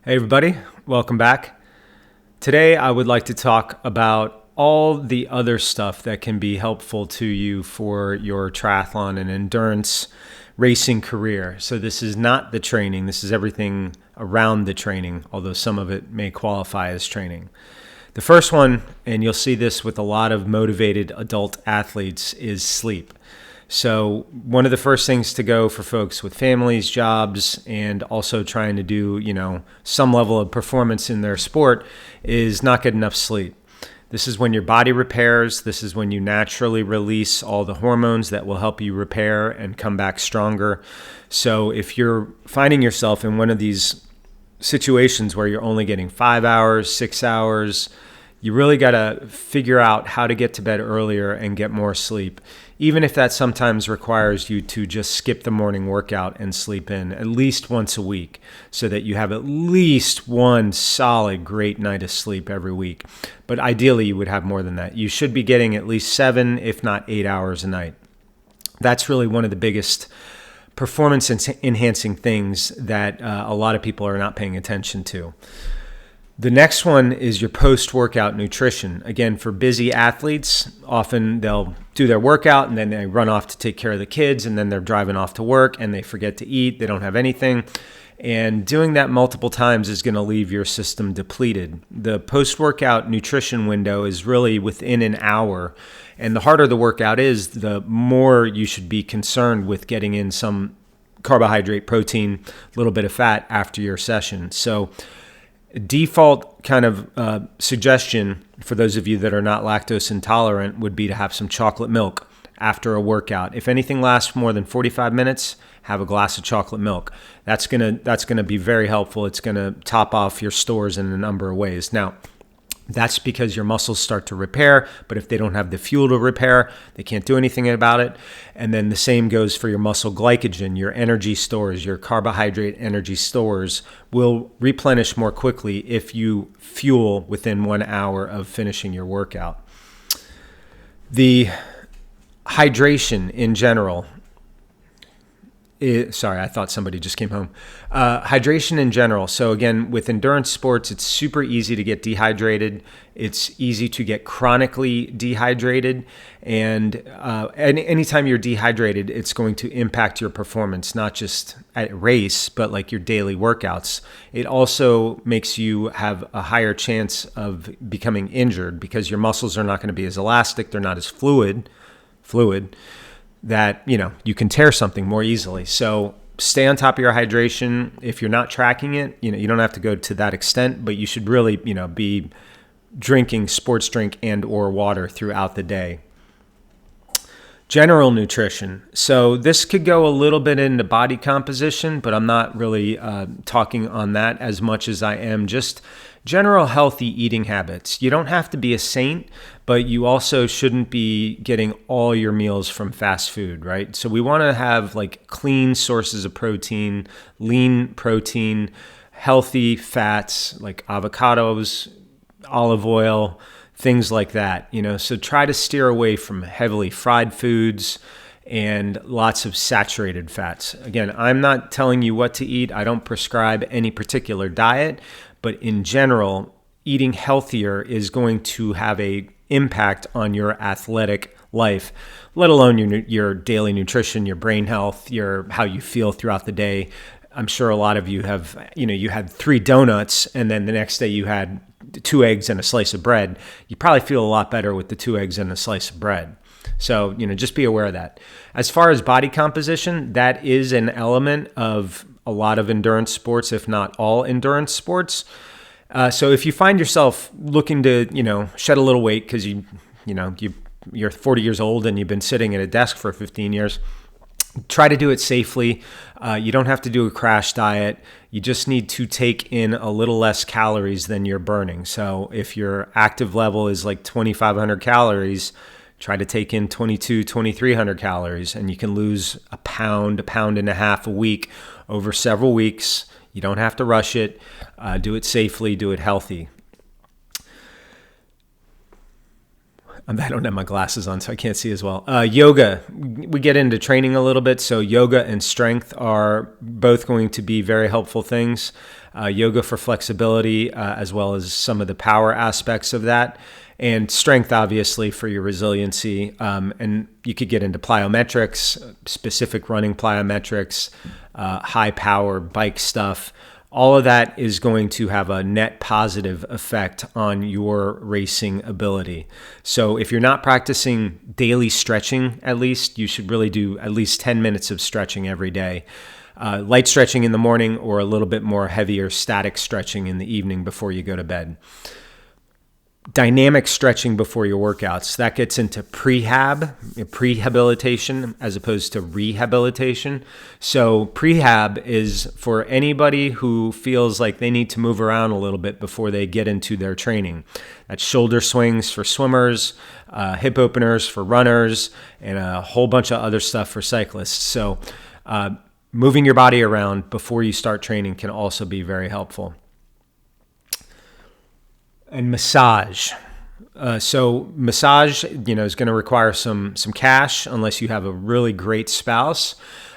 Hey everybody, welcome back. Today I would like to talk about all the other stuff that can be helpful to you for your triathlon and endurance racing career. So this is not the training, this is everything around the training, although some of it may qualify as training. The first one, and you'll see this with a lot of motivated adult athletes, is sleep. So one of the first things to go for folks with families, jobs, and also trying to do, some level of performance in their sport is not get enough sleep. This is when your body repairs. This is when you naturally release all the hormones that will help you repair and come back stronger. So if you're finding yourself in one of these situations where you're only getting 5 hours, 6 hours, you really got to figure out how to get to bed earlier and get more sleep, even if that sometimes requires you to just skip the morning workout and sleep in at least once a week so that you have at least one solid, great night of sleep every week. But ideally, you would have more than that. You should be getting at least 7, if not 8 hours a night. That's really one of the biggest performance enhancing things that a lot of people are not paying attention to. The next one is your post-workout nutrition. Again, for busy athletes, often they'll do their workout and then they run off to take care of the kids and then they're driving off to work and they forget to eat. They don't have anything. And doing that multiple times is going to leave your system depleted. The post-workout nutrition window is really within an hour. And the harder the workout is, the more you should be concerned with getting in some carbohydrate, protein, a little bit of fat after your session. So default kind of suggestion for those of you that are not lactose intolerant would be to have some chocolate milk after a workout. If anything lasts more than 45 minutes, have a glass of chocolate milk. That's gonna be very helpful. It's gonna top off your stores in a number of ways. Now, that's because your muscles start to repair, but if they don't have the fuel to repair, they can't do anything about it. And then the same goes for your muscle glycogen, your energy stores, your carbohydrate energy stores will replenish more quickly if you fuel within 1 hour of finishing your workout. The hydration in general, sorry, I thought somebody just came home. Hydration in general. So again, with endurance sports, it's super easy to get dehydrated. It's easy to get chronically dehydrated. And anytime you're dehydrated, it's going to impact your performance, not just at race, but like your daily workouts. It also makes you have a higher chance of becoming injured because your muscles are not going to be as elastic. They're not as fluid, that you can tear something more easily. So stay on top of your hydration. If you're not tracking it, you don't have to go to that extent, but you should really be drinking sports drink and or water throughout the day. General nutrition. So this could go a little bit into body composition, but I'm not really talking on that as much as I am just general healthy eating habits. You don't have to be a saint, but you also shouldn't be getting all your meals from fast food, right? So we want to have like clean sources of protein, lean protein, healthy fats like avocados, olive oil, things like that. So try to steer away from heavily fried foods and lots of saturated fats. Again, I'm not telling you what to eat. I don't prescribe any particular diet, but in general, eating healthier is going to have a impact on your athletic life, let alone your daily nutrition, your brain health, how you feel throughout the day. I'm sure a lot of you have, you had 3 donuts and then the next day you had 2 eggs and a slice of bread. You probably feel a lot better with the 2 eggs and a slice of bread. So, just be aware of that. As far as body composition, that is an element of a lot of endurance sports, if not all endurance sports. So if you find yourself looking to, shed a little weight because you're 40 years old and you've been sitting at a desk for 15 years, try to do it safely. You don't have to do a crash diet. You just need to take in a little less calories than you're burning. So if your active level is like 2,500 calories, try to take in 2,300 calories, and you can lose a pound and a half a week over several weeks. You don't have to rush it. Do it safely, do it healthy. I don't have my glasses on, so I can't see as well. Yoga. We get into training a little bit, so yoga and strength are both going to be very helpful things. Yoga for flexibility, as well as some of the power aspects of that. And strength, obviously, for your resiliency. And you could get into plyometrics, specific running plyometrics, high power bike stuff. All of that is going to have a net positive effect on your racing ability. So if you're not practicing daily stretching, at least, you should really do at least 10 minutes of stretching every day. Light stretching in the morning, or a little bit more heavier static stretching in the evening before you go to bed. Dynamic stretching before your workouts. That gets into prehabilitation as opposed to rehabilitation. So prehab is for anybody who feels like they need to move around a little bit before they get into their training. That's shoulder swings for swimmers, hip openers for runners, and a whole bunch of other stuff for cyclists. So moving your body around before you start training can also be very helpful. And massage. So massage, is going to require some cash unless you have a really great spouse.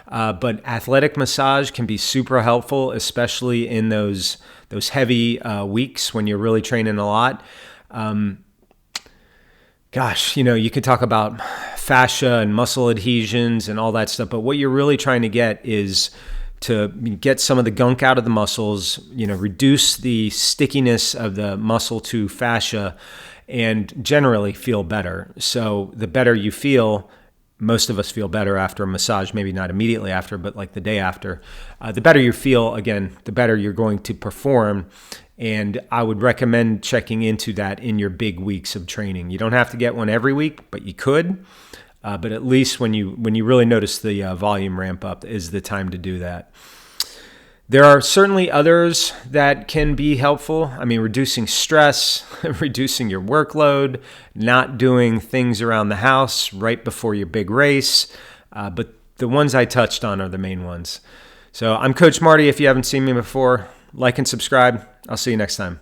But athletic massage can be super helpful, especially in those heavy weeks when you're really training a lot. You could talk about fascia and muscle adhesions and all that stuff, but what you're really trying to get is to get some of the gunk out of the muscles, reduce the stickiness of the muscle to fascia, and generally feel better. So the better you feel, most of us feel better after a massage, maybe not immediately after, but like the day after. The better you feel, again, the better you're going to perform. And I would recommend checking into that in your big weeks of training. You don't have to get one every week, but you could. But at least when you really notice the volume ramp up is the time to do that. There are certainly others that can be helpful. Reducing stress, reducing your workload, not doing things around the house right before your big race. But the ones I touched on are the main ones. So I'm Coach Marty. If you haven't seen me before, like and subscribe. I'll see you next time.